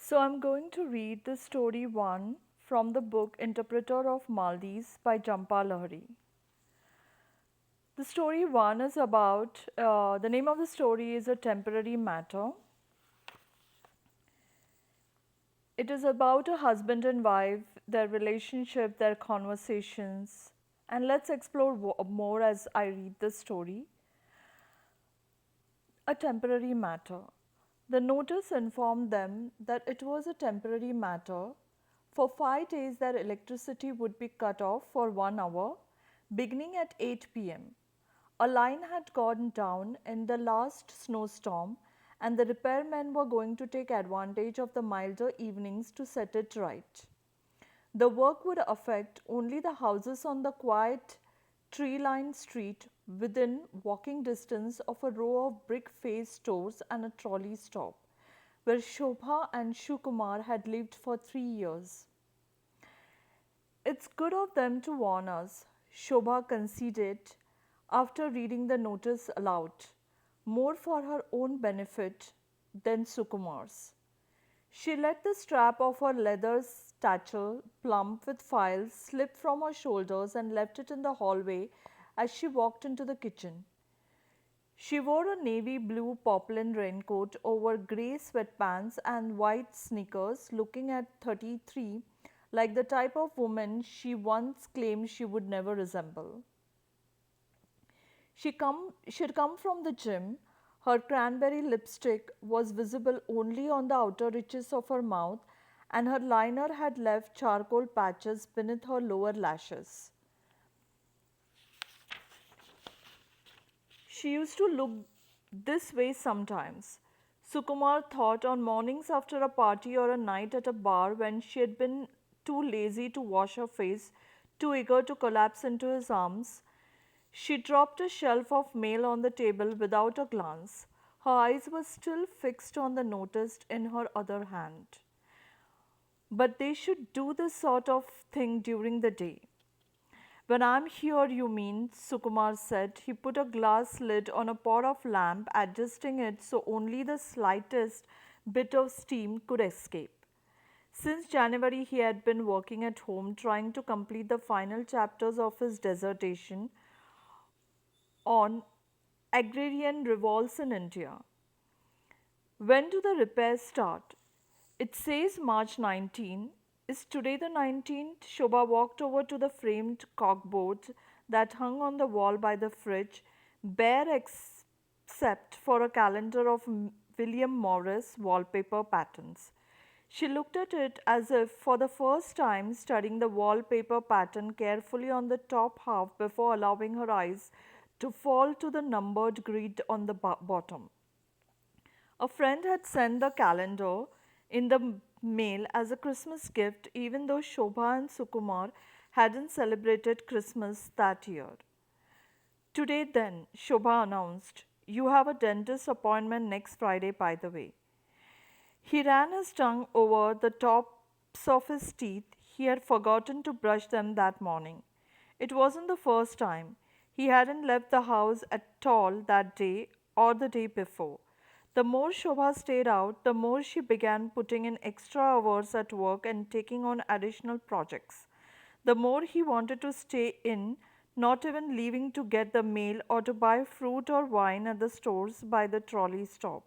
So I'm going to read the story 1 from the book Interpreter of Maladies by Jhumpa Lahiri. The story 1 is about, the name of the story is A Temporary Matter. It is about a husband and wife, their relationship, their conversations, and let's explore more as I read the story. A temporary matter. The notice informed them that it was a temporary matter. For 5 days, their electricity would be cut off for 1 hour, beginning at 8 pm. A line had gone down in the last snowstorm, and the repairmen were going to take advantage of the milder evenings to set it right. The work would affect only the houses on the quiet, tree-lined street within walking distance of a row of brick-faced stores and a trolley stop, where Shobha and Shukumar had lived for 3 years. It's good of them to warn us, Shobha conceded after reading the notice aloud, more for her own benefit than Sukumar's. She let the strap of her leather satchel, plump with files, slip from her shoulders and left it in the hallway as she walked into the kitchen. She wore a navy blue poplin raincoat over grey sweatpants and white sneakers, looking at 33 like the type of woman she once claimed she would never resemble. She'd come from the gym. Her cranberry lipstick was visible only on the outer reaches of her mouth, and her liner had left charcoal patches beneath her lower lashes. She used to look this way sometimes, Sukumar thought, on mornings after a party or a night at a bar when she had been too lazy to wash her face, too eager to collapse into his arms. She dropped a shelf of mail on the table without a glance. Her eyes were still fixed on the notice in her other hand. But they should do this sort of thing during the day. When I'm here, you mean, Sukumar said. He put a glass lid on a pot of lamp, adjusting it so only the slightest bit of steam could escape. Since January, he had been working at home, trying to complete the final chapters of his dissertation on agrarian revolts in India. When do the repairs start? It says March 19. Is today the 19th? Shobha walked over to the framed corkboard that hung on the wall by the fridge, bare except for a calendar of William Morris wallpaper patterns. She looked at it as if for the first time, studying the wallpaper pattern carefully on the top half before allowing her eyes to fall to the numbered grid on the bottom. A friend had sent the calendar in the mail as a Christmas gift, even though Shobha and Sukumar hadn't celebrated Christmas that year. Today, then, Shobha announced, you have a dentist appointment next Friday, by the way. He ran his tongue over the tops of his teeth. He had forgotten to brush them that morning. It wasn't the first time. He hadn't left the house at all that day or the day before. The more Shobha stayed out, the more she began putting in extra hours at work and taking on additional projects. The more he wanted to stay in, not even leaving to get the mail or to buy fruit or wine at the stores by the trolley stop.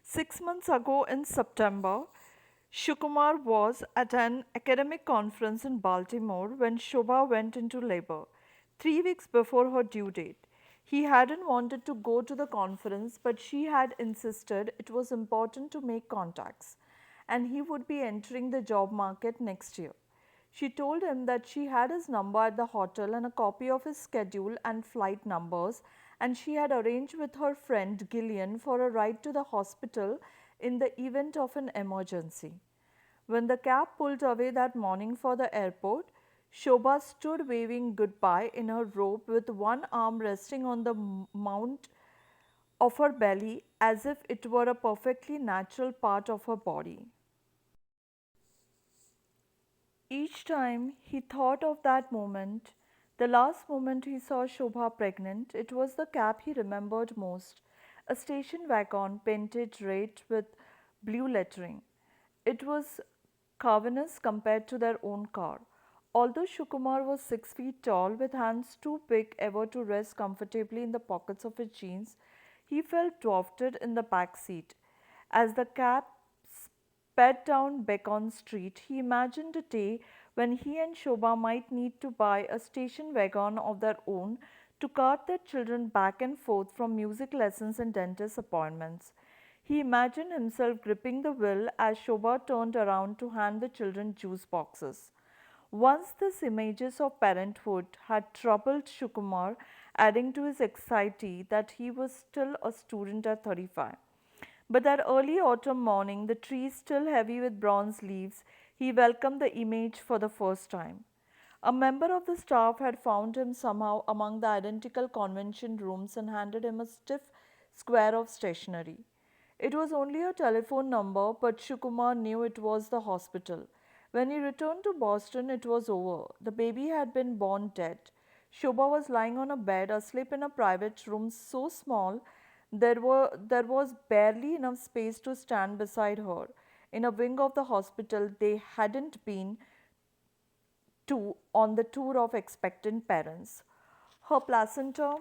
6 months ago in September, Shukumar was at an academic conference in Baltimore when Shobha went into labor, 3 weeks before her due date. He hadn't wanted to go to the conference, but she had insisted it was important to make contacts, and he would be entering the job market next year. She told him that she had his number at the hotel and a copy of his schedule and flight numbers, and she had arranged with her friend Gillian for a ride to the hospital in the event of an emergency. When the cab pulled away that morning for the airport, Shobha stood waving goodbye in her robe with one arm resting on the mount of her belly as if it were a perfectly natural part of her body. Each time he thought of that moment, the last moment he saw Shobha pregnant, it was the cab he remembered most, a station wagon painted red with blue lettering. It was cavernous compared to their own car. Although Shukumar was 6 feet tall, with hands too big ever to rest comfortably in the pockets of his jeans, he felt dwarfed in the back seat. As the cab sped down Beacon Street, he imagined a day when he and Shobha might need to buy a station wagon of their own to cart their children back and forth from music lessons and dentist appointments. He imagined himself gripping the wheel as Shobha turned around to hand the children juice boxes. Once these images of parenthood had troubled Shukumar, adding to his anxiety that he was still a student at 35. But that early autumn morning, the trees still heavy with bronze leaves, he welcomed the image for the first time. A member of the staff had found him somehow among the identical convention rooms and handed him a stiff square of stationery. It was only a telephone number, but Shukumar knew it was the hospital. When he returned to Boston, it was over. The baby had been born dead. Shobha was lying on a bed, asleep in a private room so small there was barely enough space to stand beside her. In a wing of the hospital they hadn't been to on the tour of expectant parents. Her placenta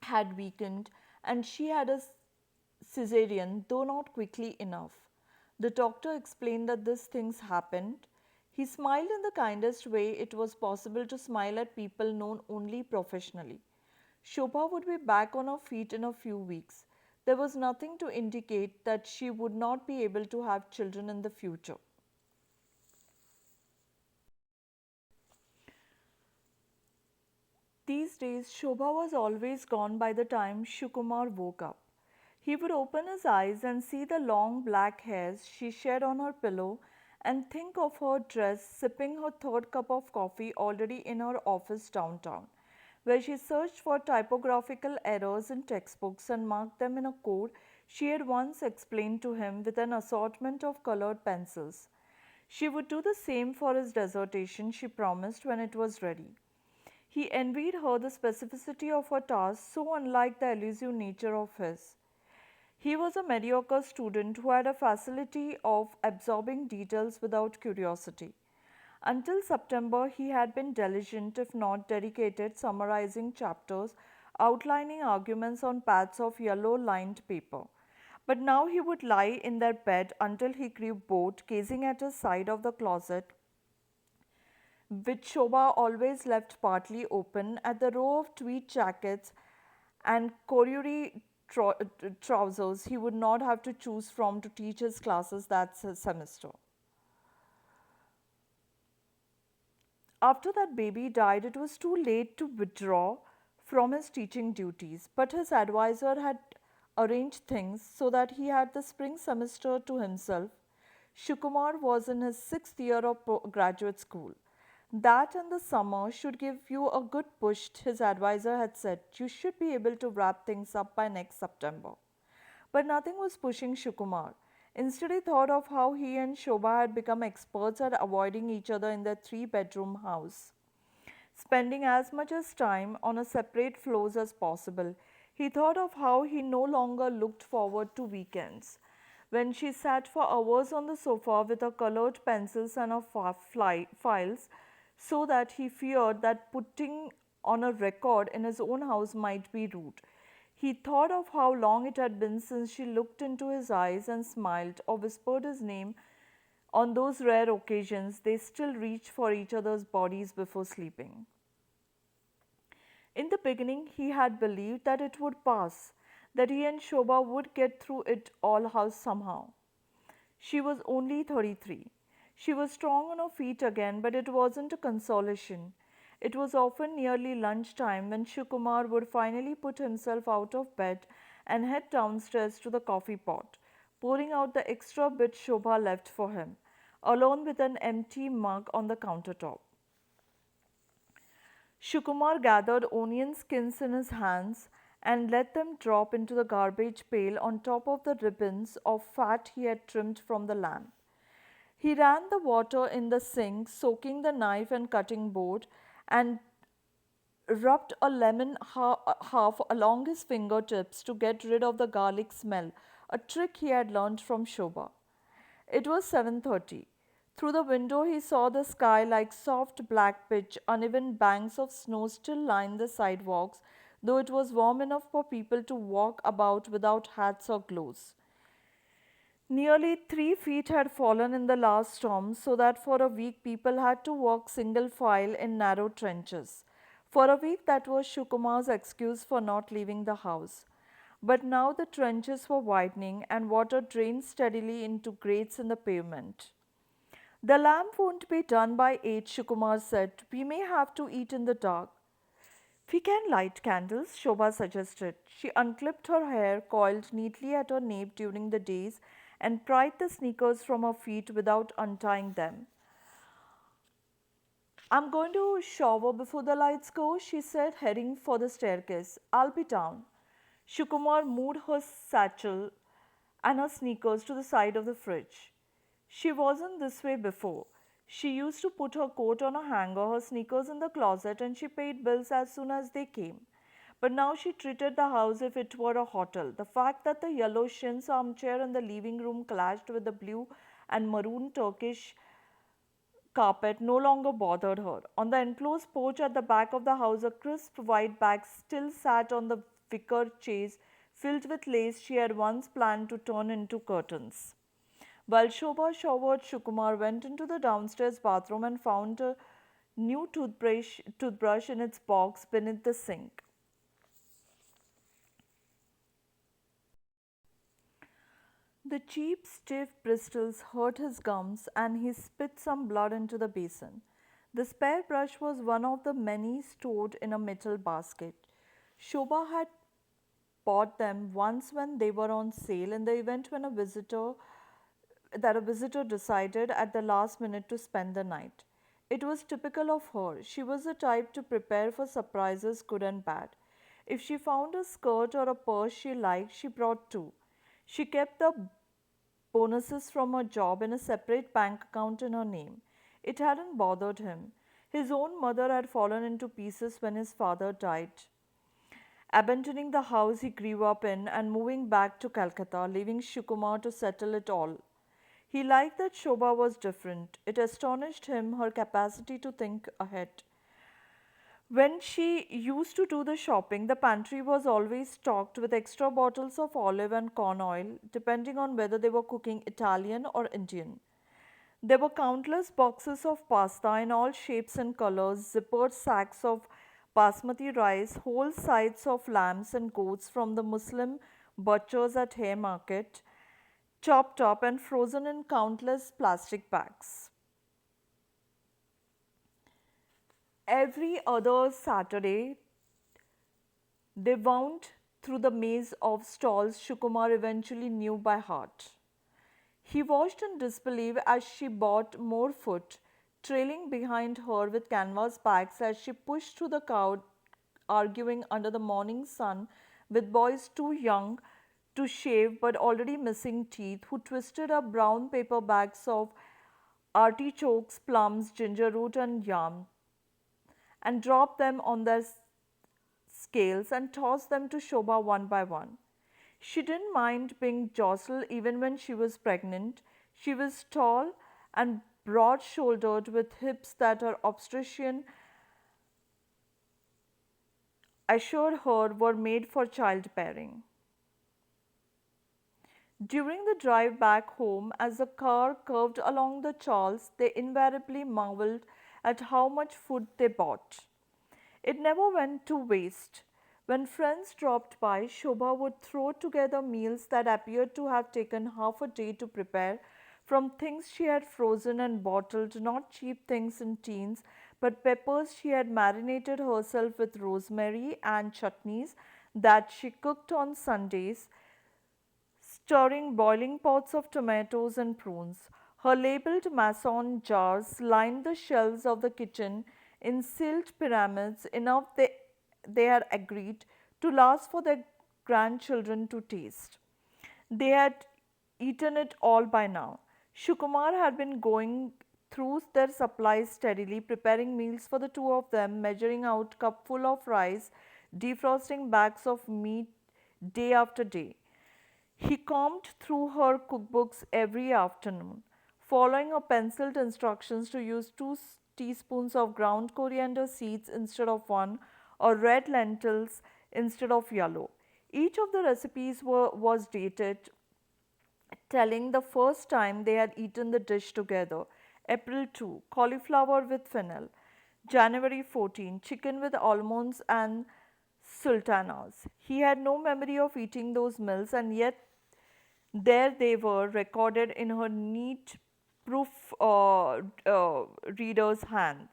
had weakened and she had a cesarean, though not quickly enough. The doctor explained that these things happened. He smiled in the kindest way it was possible to smile at people known only professionally. Shobha would be back on her feet in a few weeks. There was nothing to indicate that she would not be able to have children in the future. These days, Shobha was always gone by the time Shukumar woke up. He would open his eyes and see the long black hairs she shed on her pillow and think of her dress sipping her third cup of coffee already in her office downtown, where she searched for typographical errors in textbooks and marked them in a code she had once explained to him with an assortment of colored pencils. She would do the same for his dissertation, she promised when it was ready. He envied her the specificity of her task, so unlike the elusive nature of his. He was a mediocre student who had a facility of absorbing details without curiosity. Until September, he had been diligent, if not dedicated, summarizing chapters, outlining arguments on pads of yellow lined paper. But now he would lie in their bed until he grew bored, gazing at his side of the closet, which Shobha always left partly open, at the row of tweed jackets and corduroy trousers he would not have to choose from to teach his classes that semester. After that baby died, it was too late to withdraw from his teaching duties, but his advisor had arranged things so that he had the spring semester to himself. Shukumar was in his 6th year of graduate school. That and the summer should give you a good push, his advisor had said. You should be able to wrap things up by next September. But nothing was pushing Shukumar. Instead, he thought of how he and Shobha had become experts at avoiding each other in their 3 bedroom house, spending as much as time on a separate floors as possible. He thought of how he no longer looked forward to weekends, when she sat for hours on the sofa with her colored pencils and her files, so that he feared that putting on a record in his own house might be rude. He thought of how long it had been since she looked into his eyes and smiled or whispered his name on those rare occasions they still reached for each other's bodies before sleeping. In the beginning, he had believed that it would pass, that he and Shobha would get through it all somehow. She was only 33. She was strong on her feet again, but it wasn't a consolation. It was often nearly lunchtime when Shukumar would finally put himself out of bed and head downstairs to the coffee pot, pouring out the extra bit Shobha left for him, alone with an empty mug on the countertop. Shukumar gathered onion skins in his hands and let them drop into the garbage pail on top of the ribbons of fat he had trimmed from the lamb. He ran the water in the sink, soaking the knife and cutting board, and rubbed a lemon half along his fingertips to get rid of the garlic smell, a trick he had learned from Shobha. It was 7:30. Through the window he saw the sky like soft black pitch, uneven banks of snow still lined the sidewalks, though it was warm enough for people to walk about without hats or gloves. Nearly 3 feet had fallen in the last storm, so that for a week people had to walk single file in narrow trenches. For a week, that was Shukumar's excuse for not leaving the house. But now the trenches were widening and water drained steadily into grates in the pavement. The lamp won't be done by 8, Shukumar said. We may have to eat in the dark. We can light candles, Shobha suggested. She unclipped her hair, coiled neatly at her nape during the days, and pried the sneakers from her feet without untying them. I'm going to shower before the lights go, she said, heading for the staircase. I'll be down. Shukumar moved her satchel and her sneakers to the side of the fridge. She wasn't this way before. She used to put her coat on a hanger, her sneakers in the closet, and she paid bills as soon as they came. But now she treated the house as if it were a hotel. The fact that the yellow chintz armchair in the living room clashed with the blue and maroon Turkish carpet no longer bothered her. On the enclosed porch at the back of the house, a crisp white bag still sat on the wicker chaise filled with lace she had once planned to turn into curtains. While Shobha showered, Shukumar went into the downstairs bathroom and found a new toothbrush in its box beneath the sink. The cheap, stiff bristles hurt his gums and he spit some blood into the basin. The spare brush was one of the many stored in a metal basket. Shobha had bought them once when they were on sale in the event when a visitor decided at the last minute to spend the night. It was typical of her. She was the type to prepare for surprises, good and bad. If she found a skirt or a purse she liked, she brought two. She kept the bonuses from her job in a separate bank account in her name. It hadn't bothered him. His own mother had fallen into pieces when his father died, abandoning the house he grew up in and moving back to Calcutta, leaving Shukumar to settle it all. He liked that Shobha was different. It astonished him, her capacity to think ahead. When she used to do the shopping, the pantry was always stocked with extra bottles of olive and corn oil, depending on whether they were cooking Italian or Indian. There were countless boxes of pasta in all shapes and colors, zippered sacks of basmati rice, whole sides of lambs and goats from the Muslim butchers at Haymarket, chopped up and frozen in countless plastic bags. Every other Saturday, they wound through the maze of stalls Shukumar eventually knew by heart. He watched in disbelief as she bought more food, trailing behind her with canvas bags as she pushed through the crowd, arguing under the morning sun with boys too young to shave but already missing teeth, who twisted up brown paper bags of artichokes, plums, ginger root, and yam and dropped them on their scales and tossed them to Shobha one by one. She didn't mind being jostled even when she was pregnant. She was tall and broad shouldered with hips that her obstetrician assured her were made for childbearing. During the drive back home, as the car curved along the Charles, they invariably marveled at how much food they bought. It never went to waste. When friends dropped by, Shobha would throw together meals that appeared to have taken half a day to prepare from things she had frozen and bottled, not cheap things in tins, but peppers she had marinated herself with rosemary and chutneys that she cooked on Sundays, stirring boiling pots of tomatoes and prunes. Her labeled mason jars lined the shelves of the kitchen in sealed pyramids, enough they had agreed to last for their grandchildren to taste. They had eaten it all by now. Shukumar had been going through their supplies steadily, preparing meals for the two of them, measuring out cupful of rice, defrosting bags of meat day after day. He combed through her cookbooks every afternoon, following her penciled instructions to use teaspoons of ground coriander seeds instead of one, or red lentils instead of yellow. Each of the recipes was dated, telling the first time they had eaten the dish together. April 2, cauliflower with fennel. January 14, chicken with almonds and sultanas. He had no memory of eating those meals, and yet there they were, recorded in her neat proof reader's hands.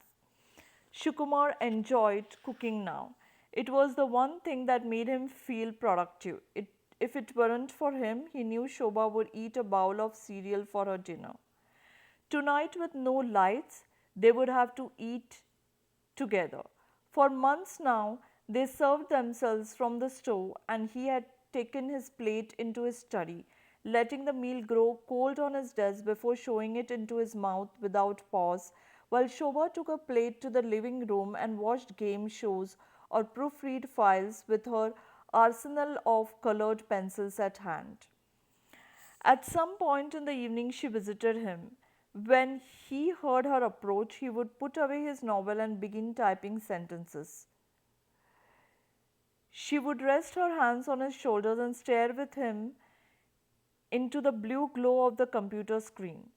Shukumar enjoyed cooking now. It was the one thing that made him feel productive. If it weren't for him, he knew Shobha would eat a bowl of cereal for her dinner. Tonight, with no lights, they would have to eat together. For months now, they served themselves from the stove, and he had taken his plate into his study, letting the meal grow cold on his desk before showing it into his mouth without pause, while Shobha took a plate to the living room and watched game shows or proofread files with her arsenal of colored pencils at hand. At some point in the evening, she visited him. When he heard her approach, he would put away his novel and begin typing sentences. She would rest her hands on his shoulders and stare with him into the blue glow of the computer screen.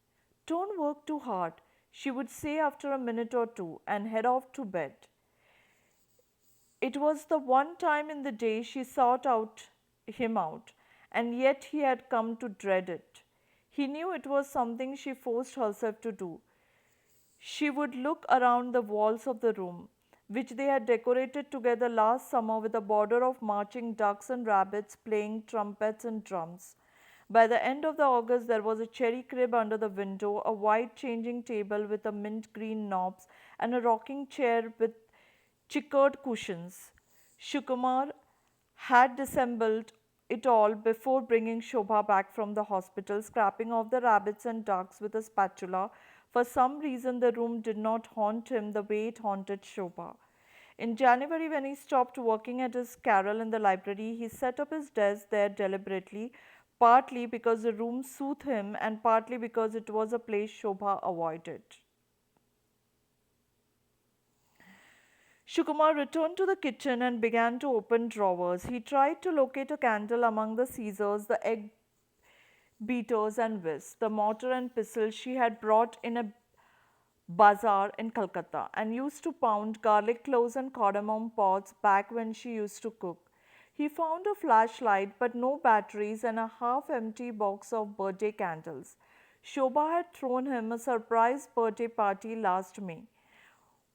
Don't work too hard, she would say after a minute or two, and head off to bed. It was the one time in the day she sought him out, and yet he had come to dread it. He knew it was something she forced herself to do. She would look around the walls of the room, which they had decorated together last summer with a border of marching ducks and rabbits playing trumpets and drums. By the end of the August, there was a cherry crib under the window, a white changing table with a mint green knobs, and a rocking chair with checkered cushions. Shukumar had disassembled it all before bringing Shobha back from the hospital, scraping off the rabbits and ducks with a spatula. For some reason, the room did not haunt him the way it haunted Shobha. In January, when he stopped working at his carrel in the library, he set up his desk there deliberately, partly because the room soothed him and partly because it was a place Shobha avoided. Shukumar returned to the kitchen and began to open drawers. He tried to locate a candle among the scissors, the egg beaters and whisks, the mortar and pestle she had brought in a bazaar in Calcutta, and used to pound garlic cloves and cardamom pods back when she used to cook. He found a flashlight but no batteries and a half empty box of birthday candles. Shobha had thrown him a surprise birthday party last May.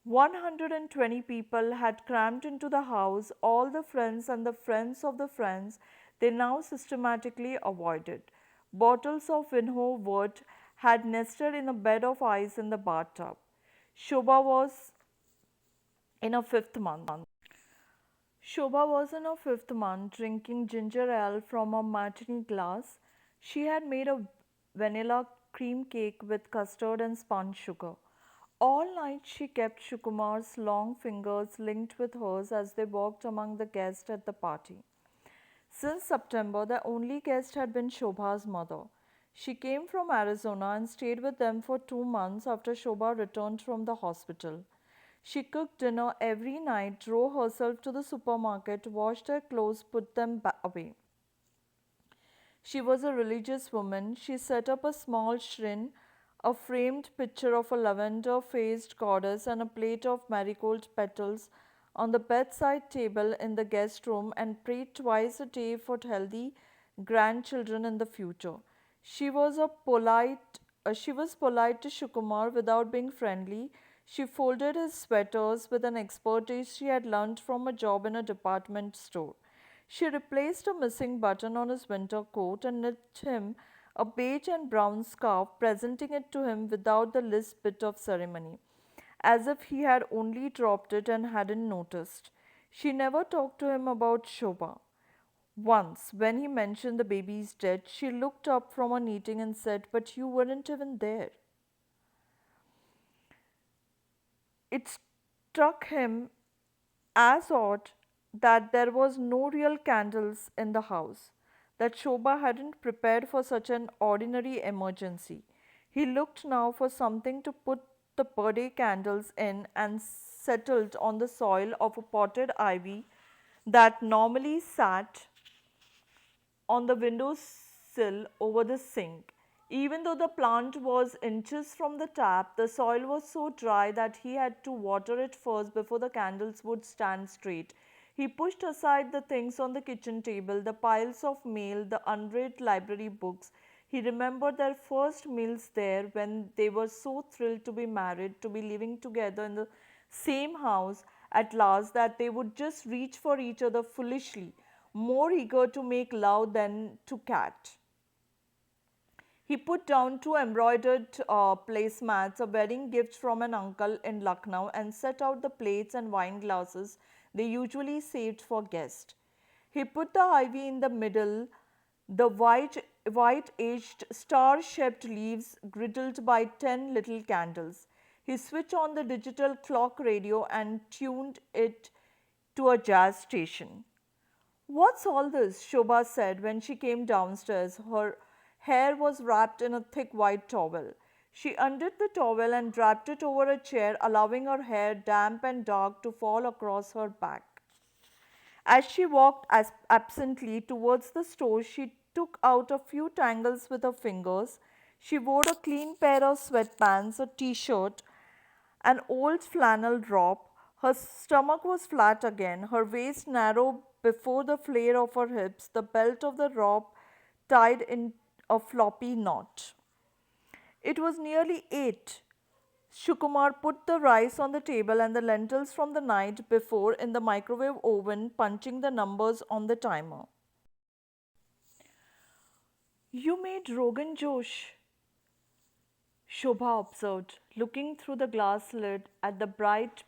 120 people had crammed into the house, all the friends and the friends of the friends they now systematically avoided. Bottles of Vinho wood had nested in a bed of ice in the bathtub. Shobha was in her fifth month. Shobha was in her fifth month, drinking ginger ale from a martini glass. She had made a vanilla cream cake with custard and spun sugar. All night she kept Shukumar's long fingers linked with hers as they walked among the guests at the party. Since September, the only guest had been Shobha's mother. She came from Arizona and stayed with them for 2 months after Shobha returned from the hospital. She cooked dinner every night, drove herself to the supermarket, washed their clothes, put them away. She was a religious woman. She set up a small shrine, a framed picture of a lavender faced goddess, and a plate of marigold petals on the bedside table in the guest room and prayed twice a day for healthy grandchildren in the future. She was polite to Shukumar without being friendly. She folded his sweaters with an expertise she had learned from a job in a department store. She replaced a missing button on his winter coat and knit him a beige and brown scarf, presenting it to him without the least bit of ceremony, as if he had only dropped it and hadn't noticed. She never talked to him about Shobha. Once, when he mentioned the baby's death, she looked up from her knitting and said, "But you weren't even there." It struck him as odd that there was no real candles in the house. that Shobha hadn't prepared for such an ordinary emergency. He looked now for something to put the birthday candles in and settled on the soil of a potted ivy that normally sat on the windowsill over the sink. Even though the plant was inches from the tap, the soil was so dry that he had to water it first before the candles would stand straight. He pushed aside the things on the kitchen table, the piles of mail, the unread library books. He remembered their first meals there when they were so thrilled to be married, to be living together in the same house at last that they would just reach for each other foolishly, more eager to make love than to cat. He put down two embroidered placemats, a wedding gift from an uncle in Lucknow, and set out the plates and wine glasses they usually saved for guests. He put the ivy in the middle, the white aged star shaped leaves griddled by 10 little candles. He switched on the digital clock radio and tuned it to a jazz station. What's all this? Shobha said when she came downstairs. Her hair was wrapped in a thick white towel. She undid the towel and wrapped it over a chair, allowing her hair, damp and dark, to fall across her back. As she walked absently towards the store, she took out a few tangles with her fingers. She wore a clean pair of sweatpants, a t shirt, an old flannel robe. Her stomach was flat again, her waist narrow before the flare of her hips, the belt of the robe tied in a floppy knot. It was nearly 8. Shukumar put the rice on the table and the lentils from the night before in the microwave oven, punching the numbers on the timer. You made Rogan Josh, Shobha observed, looking through the glass lid at the bright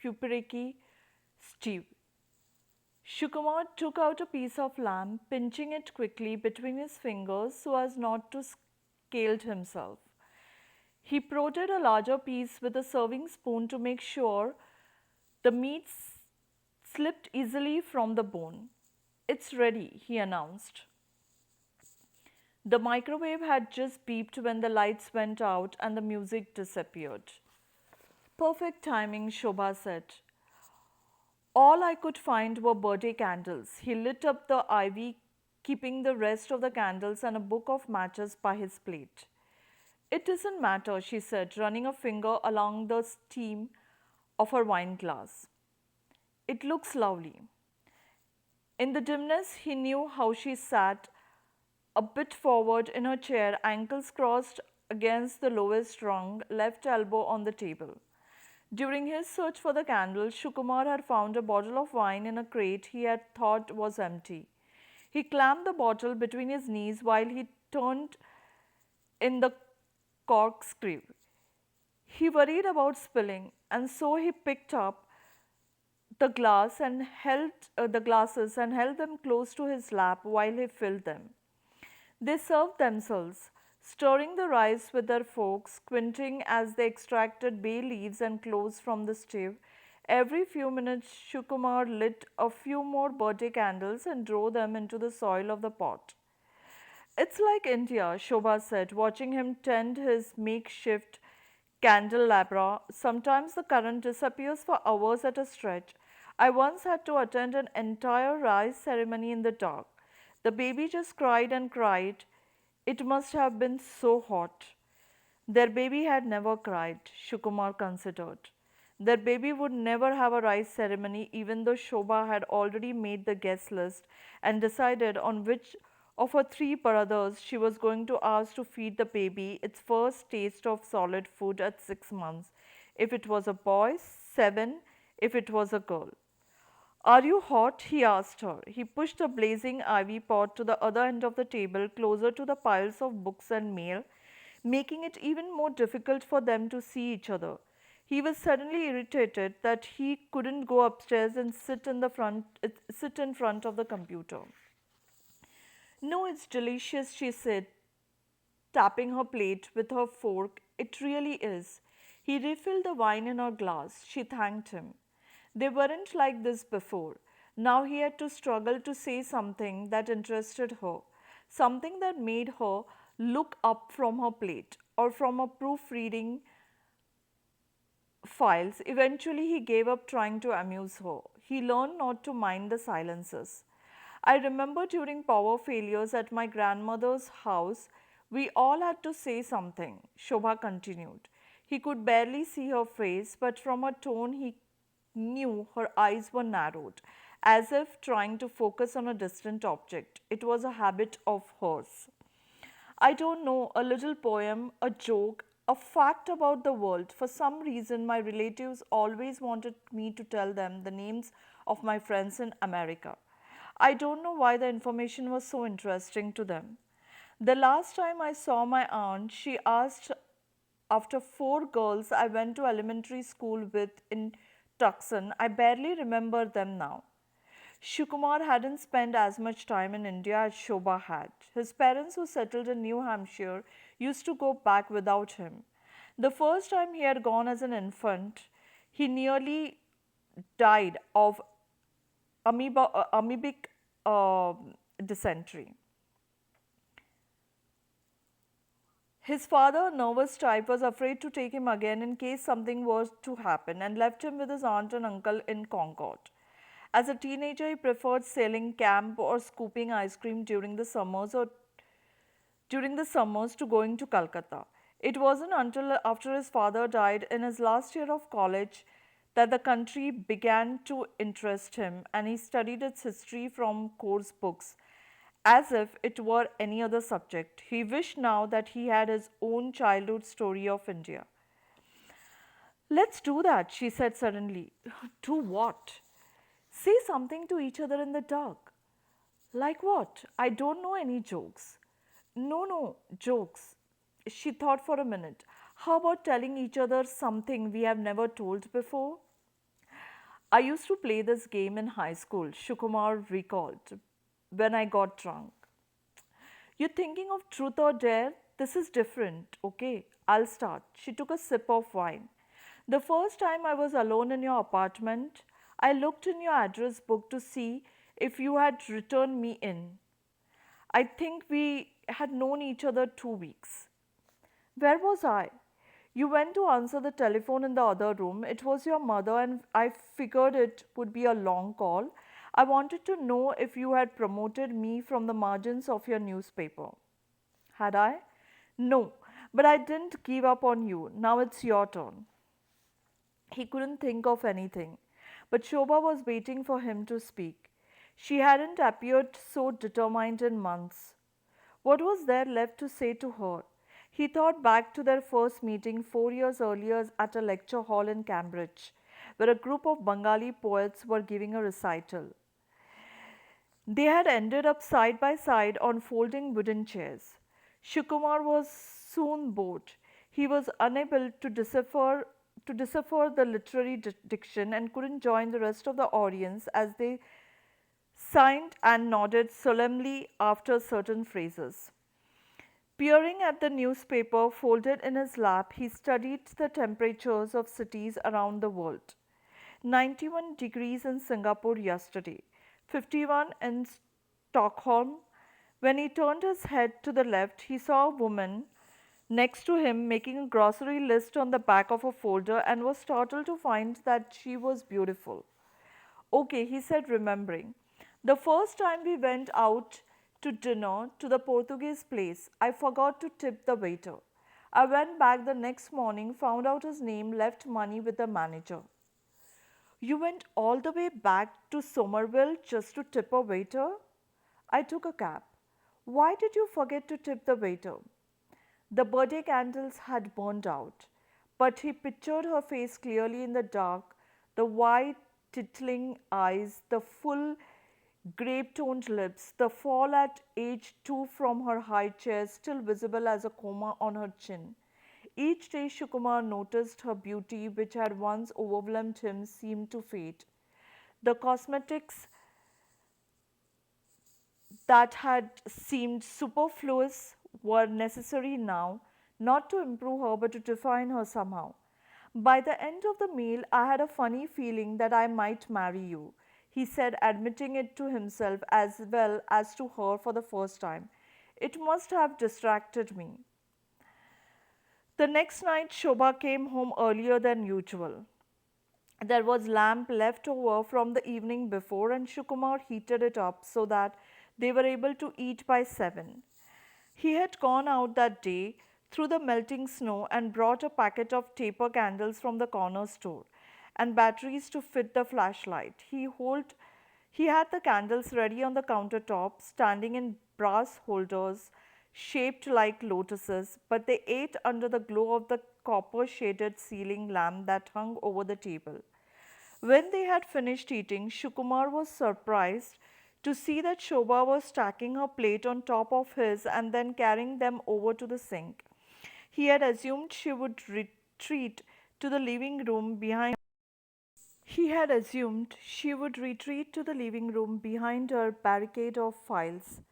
pupiriki stew. Shukumar took out a piece of lamb, pinching it quickly between his fingers so as not to scald himself. He prodded a larger piece with a serving spoon to make sure the meat slipped easily from the bone. It's ready, he announced. The microwave had just beeped when the lights went out and the music disappeared. Perfect timing, Shobha said. All I could find were birthday candles. He lit up the ivy, keeping the rest of the candles and a book of matches by his plate. It doesn't matter, she said, running a finger along the stem of her wine glass. It looks lovely. In the dimness, he knew how she sat, a bit forward in her chair, ankles crossed against the lowest rung, left elbow on the table. During his search for the candle, Shukumar had found a bottle of wine in a crate he had thought was empty. He clamped the bottle between his knees while he turned in the corkscrew. He worried about spilling, and so he picked up the glasses and held them close to his lap while he filled them. They served themselves, stirring the rice with their forks, squinting as they extracted bay leaves and cloves from the stew. Every few minutes, Shukumar lit a few more birthday candles and drove them into the soil of the pot. It's like India, Shobha said, watching him tend his makeshift candelabra. Sometimes the current disappears for hours at a stretch. I once had to attend an entire rice ceremony in the dark. The baby just cried and cried. It must have been so hot. Their baby had never cried, Shukumar considered. Their baby would never have a rice ceremony, even though Shobha had already made the guest list and decided on which of her three brothers she was going to ask to feed the baby its first taste of solid food at 6 months. If it was a boy, 7 if it was a girl. Are you hot? He asked her. He pushed the blazing ivy pot to the other end of the table, closer to the piles of books and mail, making it even more difficult for them to see each other. He was suddenly irritated that he couldn't go upstairs and sit in front of the computer. No, it's delicious, she said, tapping her plate with her fork. It really is. He refilled the wine in her glass. She thanked him. They weren't like this before. Now he had to struggle to say something that interested her. something that made her look up from her plate or from a proofreading files. Eventually, he gave up trying to amuse her. He learned not to mind the silences. I remember during power failures at my grandmother's house, we all had to say something, Shobha continued. He could barely see her face, but from her tone, he knew her eyes were narrowed, as if trying to focus on a distant object. It was a habit of hers. I don't know, a little poem, a joke, a fact about the world. For some reason, my relatives always wanted me to tell them the names of my friends in America. I don't know why the information was so interesting to them. The last time I saw my aunt, she asked after four girls I went to elementary school with in Tucson. I barely remember them now. Shukumar hadn't spent as much time in India as Shobha had. His parents, who settled in New Hampshire, used to go back without him. The first time he had gone as an infant, he nearly died of amoebic dysentery. His father, a nervous type, was afraid to take him again in case something was to happen and left him with his aunt and uncle in Concord. As a teenager, he preferred sailing camp or scooping ice cream during the summers to going to Calcutta. It wasn't until after his father died in his last year of college that the country began to interest him and he studied its history from course books as if it were any other subject. He wished now that he had his own childhood story of India. Let's do that, she said suddenly. Do what? Say something to each other in the dark. Like what? I don't know any jokes. No, no, jokes. She thought for a minute. How about telling each other something we have never told before? I used to play this game in high school, Shukumar recalled, when I got drunk. You're thinking of truth or dare? This is different, okay? I'll start. She took a sip of wine. The first time I was alone in your apartment, I looked in your address book to see if you had returned me in. I think we had known each other 2 weeks. Where was I? You went to answer the telephone in the other room. It was your mother, and I figured it would be a long call. I wanted to know if you had promoted me from the margins of your newspaper. Had I? No, but I didn't give up on you. Now it's your turn. He couldn't think of anything, but Shobha was waiting for him to speak. She hadn't appeared so determined in months. What was there left to say to her? He thought back to their first meeting 4 years earlier at a lecture hall in Cambridge, where a group of Bengali poets were giving a recital. They had ended up side by side on folding wooden chairs. Shukumar was soon bored. He was unable to decipher the literary diction and couldn't join the rest of the audience as they signed and nodded solemnly after certain phrases. Peering at the newspaper folded in his lap, he studied the temperatures of cities around the world. 91 degrees in Singapore yesterday, 51 in Stockholm. When he turned his head to the left, he saw a woman next to him making a grocery list on the back of a folder and was startled to find that she was beautiful. Okay, he said, remembering. The first time we went out to dinner to the Portuguese place, I forgot to tip the waiter. I went back the next morning, found out his name, left money with the manager. You went all the way back to Somerville just to tip a waiter? I took a cab. Why did you forget to tip the waiter? The birthday candles had burned out, but he pictured her face clearly in the dark, the wide, titillating eyes, the full, grape toned lips, the fall at age 2 from her high chair still visible as a coma on her chin. Each day Shukumar noticed her beauty, which had once overwhelmed him, seemed to fade. The cosmetics that had seemed superfluous were necessary now, not to improve her but to define her somehow. By the end of the meal, I had a funny feeling that I might marry you, he said, admitting it to himself as well as to her for the first time. It must have distracted me. The next night, Shobha came home earlier than usual. There was lamp left over from the evening before, and Shukumar heated it up so that they were able to eat by 7. He had gone out that day through the melting snow and brought a packet of taper candles from the corner store and batteries to fit the flashlight. He had the candles ready on the countertop, standing in brass holders shaped like lotuses, but they ate under the glow of the copper shaded ceiling lamp that hung over the table. When they had finished eating, Shukumar was surprised to see that Shobha was stacking her plate on top of his and then carrying them over to the sink. He had assumed she would retreat to the living room behind he had assumed she would retreat to the living room behind her barricade of files.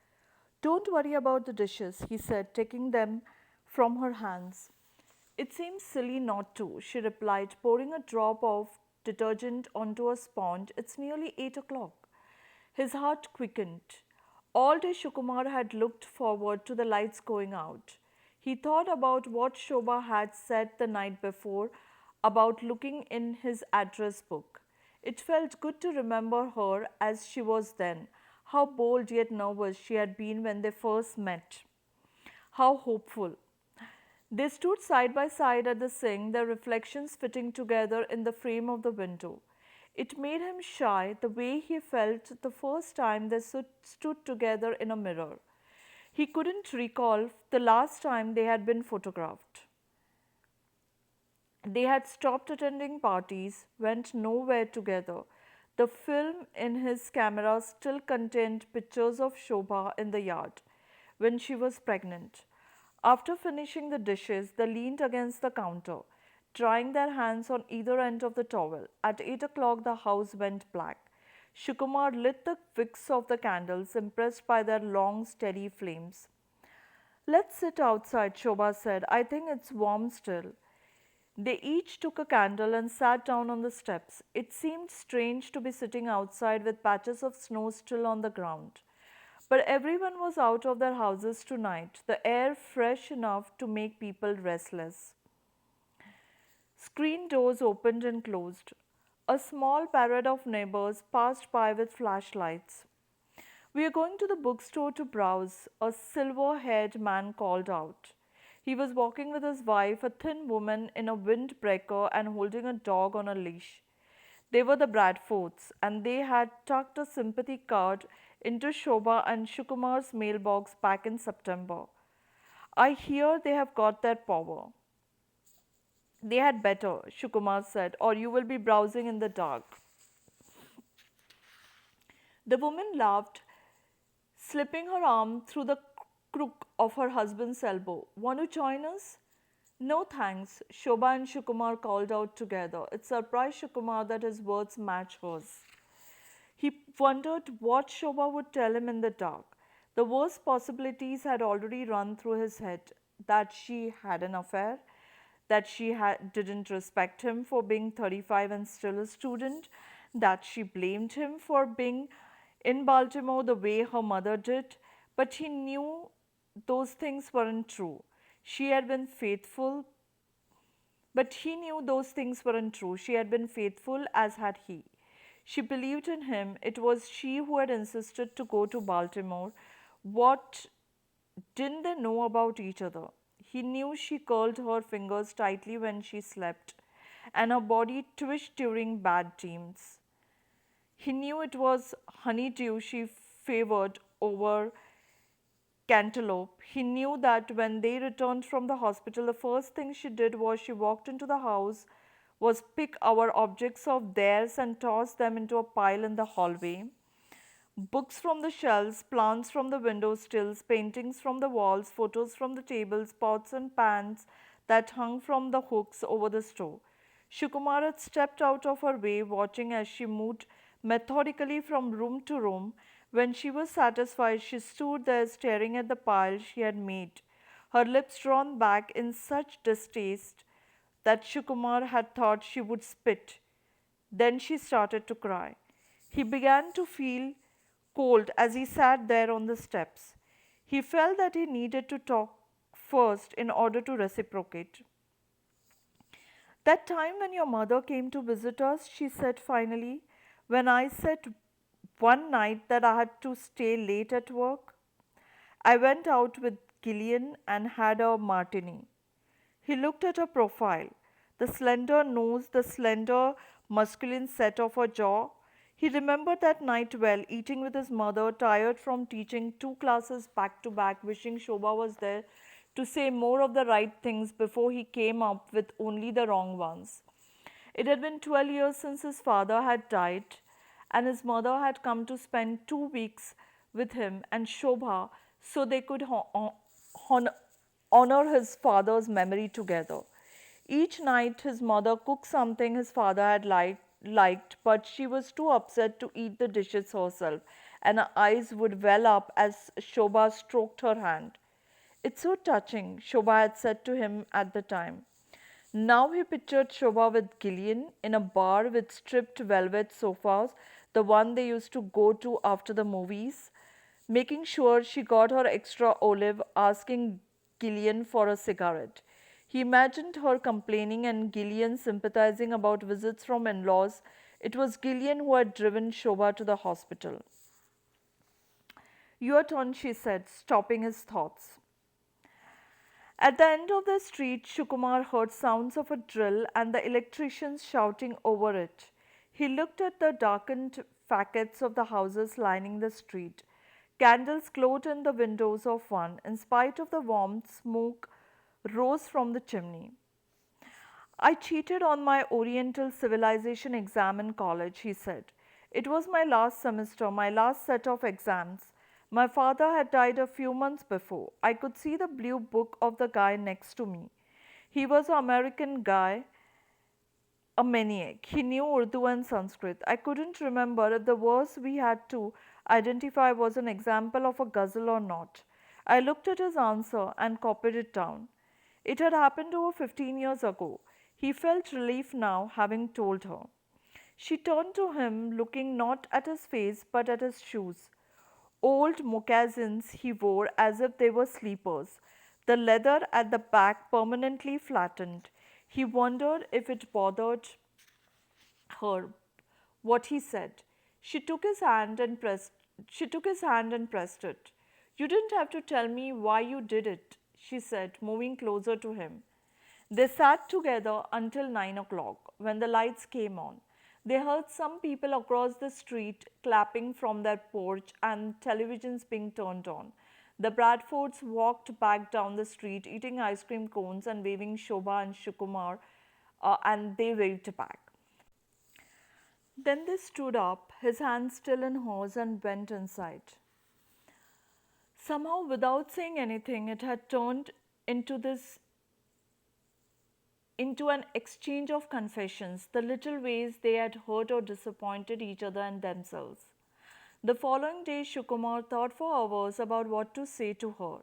Don't worry about the dishes, he said, taking them from her hands. It seems silly not to, she replied, pouring a drop of detergent onto a sponge. It's nearly 8 o'clock. His heart quickened. All day Shukumar had looked forward to the lights going out. He thought about what Shobha had said the night before about looking in his address book. It felt good to remember her as she was then, how bold yet nervous she had been when they first met, how hopeful. They stood side by side at the sink, their reflections fitting together in the frame of the window. It made him shy the way he felt the first time they stood together in a mirror. He couldn't recall the last time they had been photographed. They had stopped attending parties, went nowhere together. The film in his camera still contained pictures of Shobha in the yard when she was pregnant. After finishing the dishes, they leaned against the counter, drying their hands on either end of the towel. At 8 o'clock, the house went black. Shukumar lit the wicks of the candles, impressed by their long, steady flames. Let's sit outside, Shobha said. I think it's warm still. They each took a candle and sat down on the steps. It seemed strange to be sitting outside with patches of snow still on the ground. But everyone was out of their houses tonight, the air fresh enough to make people restless. Screen doors opened and closed. A small parade of neighbors passed by with flashlights. We are going to the bookstore to browse, a silver haired man called out. He was walking with his wife, a thin woman in a windbreaker and holding a dog on a leash. They were the Bradfords, and they had tucked a sympathy card into Shobha and Shukumar's mailbox back in September. I hear they have got their power. They had better, Shukumar said, or you will be browsing in the dark. The woman laughed, slipping her arm through the crook of her husband's elbow. Want to join us? No thanks, Shobha and Shukumar called out together. It surprised Shukumar that his words matched hers. He wondered what Shobha would tell him in the dark. The worst possibilities had already run through his head that she had an affair, that she didn't respect him for being 35 and still a student, that she blamed him for being in Baltimore the way her mother did. But he knew those things weren't true. She had been faithful, but he knew those things weren't true. She had been faithful, as had he. She believed in him. It was she who had insisted to go to Baltimore. What didn't they know about each other? He knew she curled her fingers tightly when she slept, and her body twitched during bad dreams. He knew it was honeydew she favored over cantaloupe. He knew that when they returned from the hospital, the first thing she did was she walked into the house, was pick our objects of theirs and toss them into a pile in the hallway. Books from the shelves, plants from the window sills, paintings from the walls, photos from the tables, pots and pans that hung from the hooks over the stove. Shukumar had stepped out of her way, watching as she moved methodically from room to room. When she was satisfied, she stood there staring at the pile she had made, her lips drawn back in such distaste that Shukumar had thought she would spit. Then she started to cry. He began to feel cold as he sat there on the steps. He felt that he needed to talk first in order to reciprocate. That time when your mother came to visit us, she said finally, when I said one night that I had to stay late at work, I went out with Gillian and had a martini. He looked at her profile, the slender nose, the slender masculine set of her jaw. He remembered that night well, eating with his mother, tired from teaching two classes back to back, wishing Shobha was there to say more of the right things before he came up with only the wrong ones. It had been 12 years since his father had died, and his mother had come to spend 2 weeks with him and Shobha so they could hon- honor his father's memory together. Each night, his mother cooked something his father had liked, but she was too upset to eat the dishes herself, and her eyes would well up as Shobha stroked her hand. It's so touching, Shobha had said to him at the time. Now he pictured Shobha with Gillian in a bar with stripped velvet sofas, the one they used to go to after the movies, making sure she got her extra olive, asking Gillian for a cigarette. He imagined her complaining and Gillian sympathizing about visits from in laws. It was Gillian who had driven Shobha to the hospital. Your turn, she said, stopping his thoughts. At the end of the street, Shukumar heard sounds of a drill and the electricians shouting over it. He looked at the darkened facades of the houses lining the street. Candles glowed in the windows of one. In spite of the warmth, smoke rose from the chimney. I cheated on my Oriental Civilization exam in college, he said. It was my last semester, my last set of exams. My father had died a few months before. I could see the blue book of the guy next to me. He was an American guy, a maniac. He knew Urdu and Sanskrit. I couldn't remember if the verse we had to identify was an example of a ghazal or not. I looked at his answer and copied it down. It had happened over 15 years ago. He felt relief now, having told her. She turned to him, looking not at his face but at his shoes. Old moccasins he wore as if they were sleepers, the leather at the back permanently flattened. He wondered if it bothered her what he said. She took his hand and pressed it. You didn't have to tell me why you did it, she said, moving closer to him. They sat together until 9 o'clock, when the lights came on. They heard some people across the street clapping from their porch and televisions being turned on. The Bradfords walked back down the street, eating ice cream cones and waving Shobha and Shukumar, and they waved back. Then they stood up, his hand still in hers, and went inside. Somehow, without saying anything, it had turned into this into an exchange of confessions, the little ways they had hurt or disappointed each other and themselves. The following day, Shukumar thought for hours about what to say to her.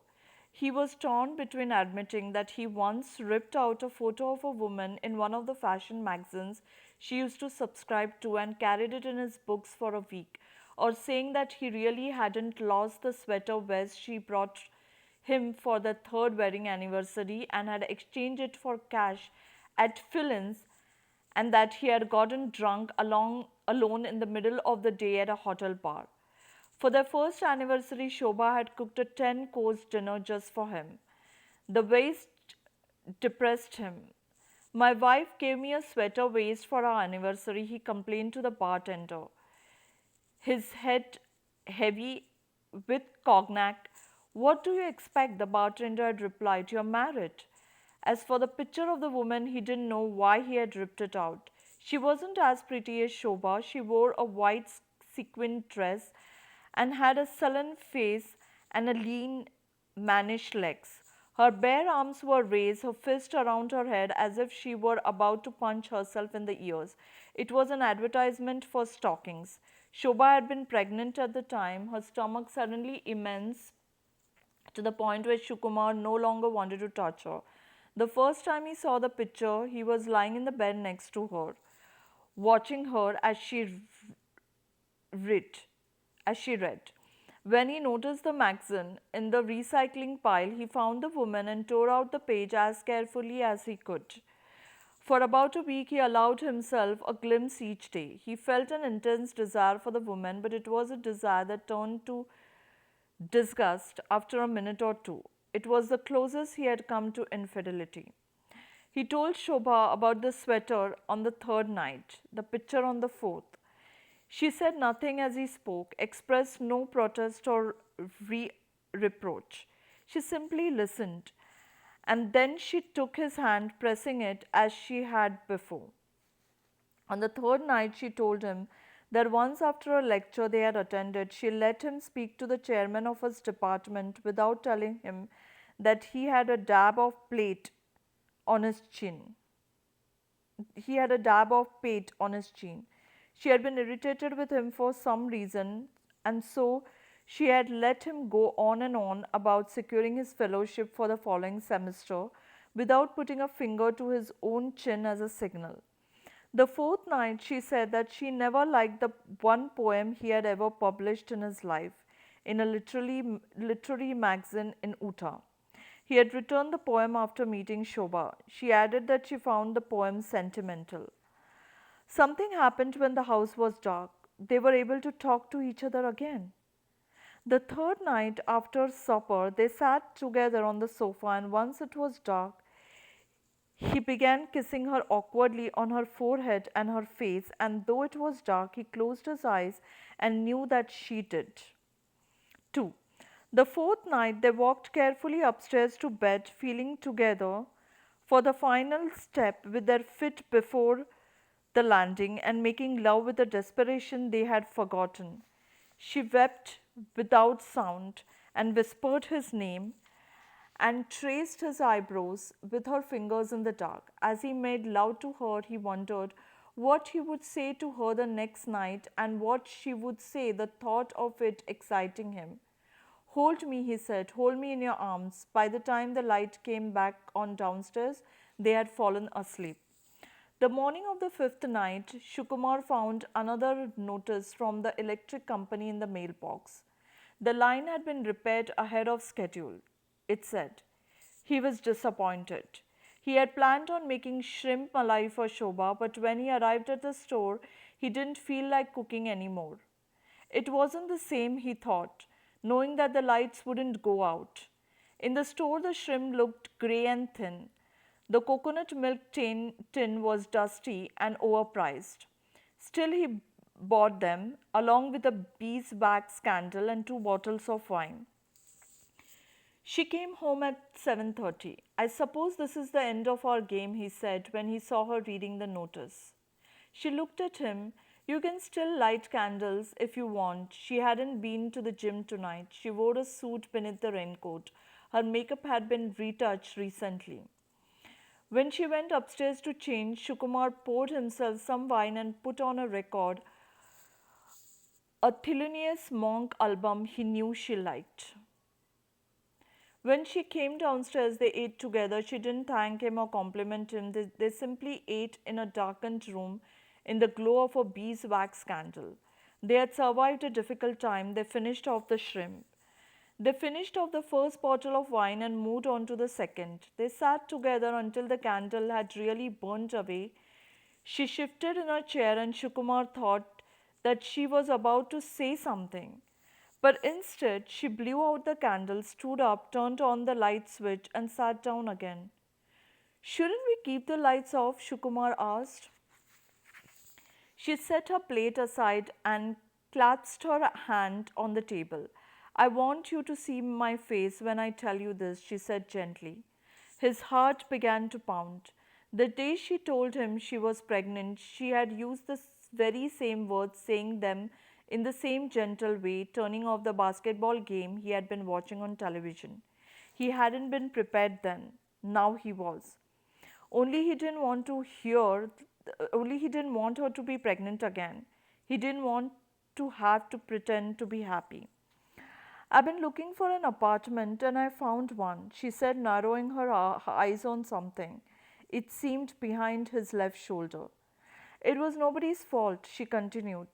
He was torn between admitting that he once ripped out a photo of a woman in one of the fashion magazines she used to subscribe to and carried it in his books for a week, or saying that he really hadn't lost the sweater vest she brought him for the third wedding anniversary and had exchanged it for cash at Fill-ins, and that he had gotten drunk alone in the middle of the day at a hotel bar. For their first anniversary, Shobha had cooked a 10-course dinner just for him. The waist depressed him. My wife gave me a sweater waist for our anniversary, he complained to the bartender, his head heavy with cognac. What do you expect? The bartender had replied, you're married. As for the picture of the woman, he didn't know why he had ripped it out. She wasn't as pretty as Shobha. She wore a white sequined dress and had a sullen face and a lean, mannish legs. Her bare arms were raised, her fist around her head as if she were about to punch herself in the ears. It was an advertisement for stockings. Shobha had been pregnant at the time, her stomach suddenly immense to the point where Shukumar no longer wanted to touch her. The first time he saw the picture, he was lying in the bed next to her, watching her read, as she read. When he noticed the magazine in the recycling pile, he found the woman and tore out the page as carefully as he could. For about a week, he allowed himself a glimpse each day. He felt an intense desire for the woman, but it was a desire that turned to disgust after a minute or two. It was the closest he had come to infidelity. He told Shobha about the sweater on the third night, the picture on the fourth. She said nothing as he spoke, expressed no protest or reproach. She simply listened, and then she took his hand, pressing it as she had before. On the third night, she told him that once after a lecture they had attended, she let him speak to the chairman of his department without telling him that on his chin. he had a dab of paint on his chin. She had been irritated with him for some reason, and so she had let him go on and on about securing his fellowship for the following semester without putting a finger to his own chin as a signal. The fourth night, she said that she never liked the one poem he had ever published in his life in a literary magazine in Utah. He had returned the poem after meeting Shobha. She added that she found the poem sentimental. Something happened when the house was dark. They were able to talk to each other again. The third night after supper, they sat together on the sofa, and once it was dark, he began kissing her awkwardly on her forehead and her face, and though it was dark, he closed his eyes and knew that she did. 2. The fourth night, they walked carefully upstairs to bed, feeling together for the final step with their feet before the landing and making love with a desperation they had forgotten. She wept without sound and whispered his name and traced his eyebrows with her fingers in the dark. As he made love to her, he wondered what he would say to her the next night and what she would say, the thought of it exciting him. Hold me, he said, hold me in your arms. By the time the light came back on downstairs, they had fallen asleep. The morning of the fifth night, Shukumar found another notice from the electric company in the mailbox. The line had been repaired ahead of schedule, it said. He was disappointed. He had planned on making shrimp malai for Shobha, but when he arrived at the store, he didn't feel like cooking anymore. It wasn't the same, he thought, knowing that the lights wouldn't go out. In the store, the shrimp looked grey and thin. The coconut milk tin was dusty and overpriced. Still, he bought them, along with a beeswax candle and 2 bottles of wine. She came home at 7:30. I suppose this is the end of our game, he said when he saw her reading the notice. She looked at him. You can still light candles if you want. She hadn't been to the gym tonight. She wore a suit beneath the raincoat. Her makeup had been retouched recently. When she went upstairs to change, Shukumar poured himself some wine and put on a record, a Thelonious Monk album he knew she liked. When she came downstairs, they ate together. She didn't thank him or compliment him. They simply ate in a darkened room in the glow of a beeswax candle. They had survived a difficult time. They finished off the shrimp. They finished off the first bottle of wine and moved on to the second. They sat together until the candle had really burnt away. She shifted in her chair, and Shukumar thought that she was about to say something. But instead, she blew out the candle, stood up, turned on the light switch, and sat down again. Shouldn't we keep the lights off? Shukumar asked. She set her plate aside and clasped her hand on the table. I want you to see my face when I tell you this, she said gently. His heart began to pound. The day she told him she was pregnant, she had used the very same words, saying them in the same gentle way, turning off the basketball game he had been watching on television. He hadn't been prepared then. Now he was. Only he didn't want to hear, only he didn't want her to be pregnant again. He didn't want to have to pretend to be happy. I've been looking for an apartment and I found one, she said, narrowing her eyes on something. It seemed behind his left shoulder. It was nobody's fault, she continued.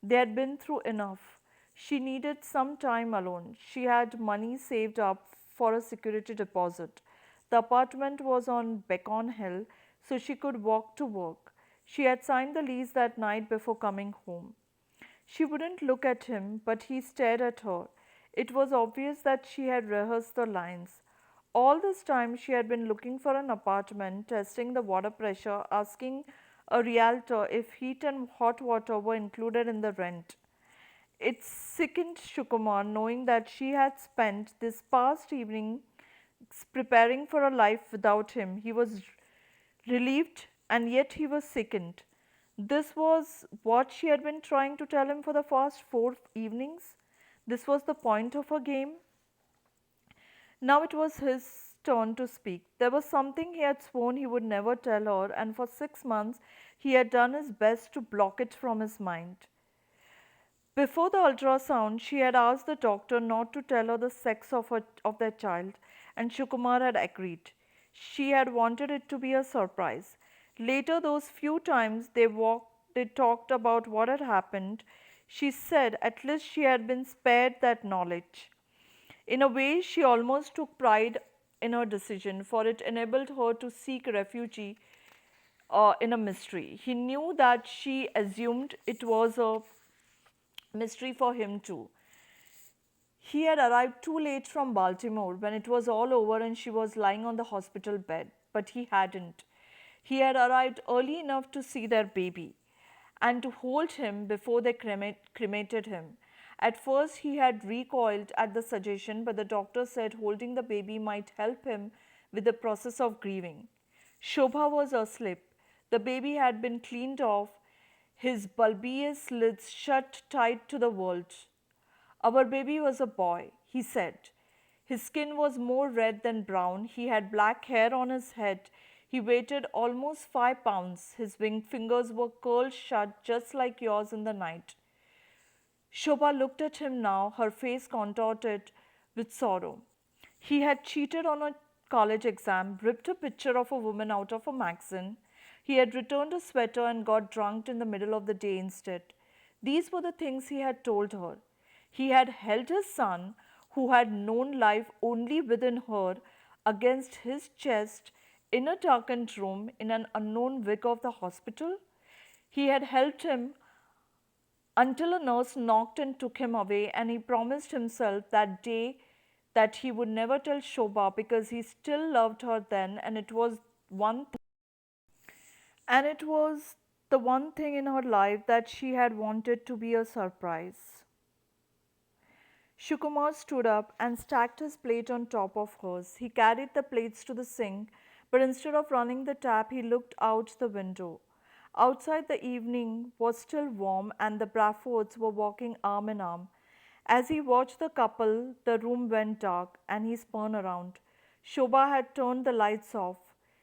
They had been through enough. She needed some time alone. She had money saved up for a security deposit. The apartment was on Beacon Hill, so she could walk to work. She had signed the lease that night before coming home. She wouldn't look at him, but he stared at her. It was obvious that she had rehearsed the lines. All this time, she had been looking for an apartment, testing the water pressure, asking a realtor if heat and hot water were included in the rent. It sickened Shukumar knowing that she had spent this past evening preparing for a life without him. He was relieved and yet he was sickened. This was what she had been trying to tell him for the past 4 evenings. This was the point of her game. Now it was his turn to speak. There was something he had sworn he would never tell her, and for 6 months he had done his best to block it from his mind. Before the ultrasound, she had asked the doctor not to tell her the sex of their child, and Shukumar had agreed. She had wanted it to be a surprise. Later, those few times they talked about what had happened. She said at least she had been spared that knowledge. In a way, she almost took pride in her decision, for it enabled her to seek refuge in a mystery. He knew that she assumed it was a mystery for him too. He had arrived too late from Baltimore when it was all over and she was lying on the hospital bed, but he hadn't. He had arrived early enough to see their baby and to hold him before they cremated him. At first, he had recoiled at the suggestion, but the doctor said holding the baby might help him with the process of grieving. Shobha was asleep. The baby had been cleaned off, his bulbous lids shut tight to the world. Our baby was a boy, he said. His skin was more red than brown. He had black hair on his head. He weighed almost 5 pounds. His fingers were curled shut just like yours in the night. Shobha looked at him now, her face contorted with sorrow. He had cheated on a college exam, ripped a picture of a woman out of a magazine. He had returned a sweater and got drunk in the middle of the day instead. These were the things he had told her. He had held his son, who had known life only within her, against his chest in a darkened room in an unknown wing of the hospital. He had helped him until a nurse knocked and took him away, and he promised himself that day that he would never tell Shobha because he still loved her then, and it was the one thing in her life that she had wanted to be a surprise. Shukumar stood up and stacked his plate on top of hers. He carried the plates to the sink, but instead of running the tap, he looked out the window. Outside, the evening was still warm, and the Braffords were walking arm in arm. As he watched the couple, the room went dark, and he spun around. Shobha had turned the lights off.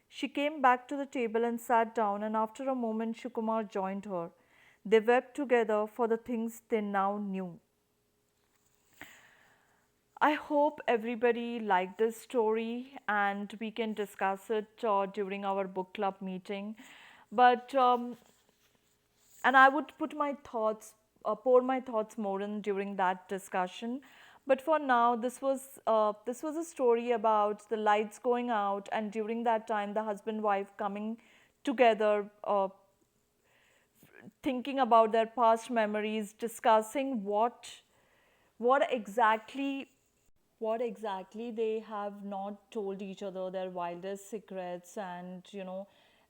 She came back to the table and sat down, and after a moment, Shukumar joined her. They wept together for the things they now knew. I hope everybody liked this story and we can discuss it during our book club meeting. But and I would put my thoughts, pour my thoughts more in during that discussion. But for now, this was a story about the lights going out, and during that time, the husband wife coming together, thinking about their past memories, discussing what exactly they have not told each other, their wildest secrets. And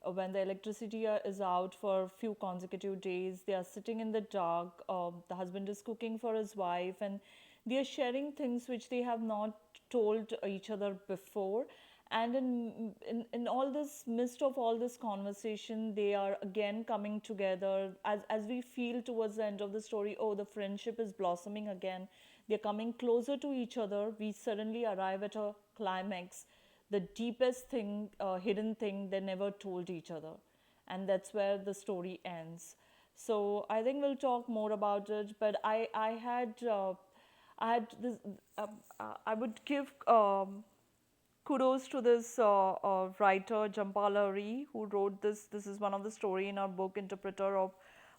when the electricity is out for a few consecutive days, they are sitting in the dark. The husband is cooking for his wife, and they are sharing things which they have not told each other before. And in all this midst of all this conversation, they are again coming together. As we feel towards the end of the story, oh, the friendship is blossoming again, they're coming closer to each other. We suddenly arrive at a climax, the deepest thing, hidden thing they never told each other. And that's where the story ends. So I think we'll talk more about it. But I had this, I would give kudos to this writer, Jhumpa Lahiri, who wrote this. This is one of the story in our book, Interpreter of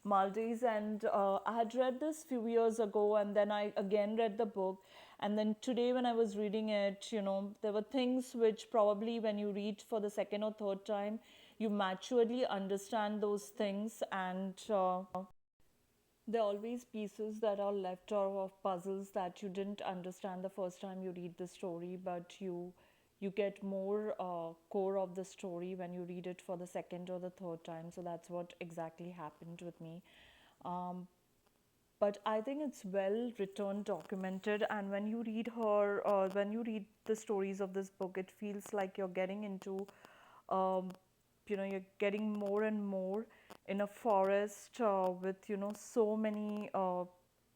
Maldives, and I had read this few years ago, and then I again read the book, and then today when I was reading it, there were things which probably when you read for the second or third time, you maturely understand those things, and there are always pieces that are left out of puzzles that you didn't understand the first time you read the story, but you get more core of the story when you read it for the second or the third time. So that's what exactly happened with me. Um, but I think it's well written, documented, and when you read the stories of this book, it feels like you're getting into, um, you're getting more and more in a forest with so many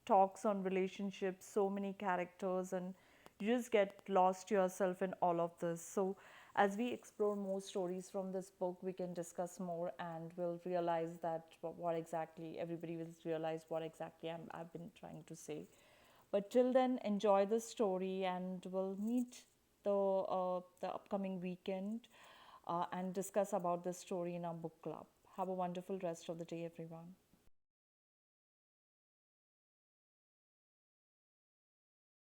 talks on relationships, so many characters, and you just get lost yourself in all of this. So as we explore more stories from this book, we can discuss more, and we'll realize that what exactly everybody will realize what exactly I've been trying to say. But till then, enjoy the story, and we'll meet the upcoming weekend and discuss about this story in our book club. Have a wonderful rest of the day, everyone.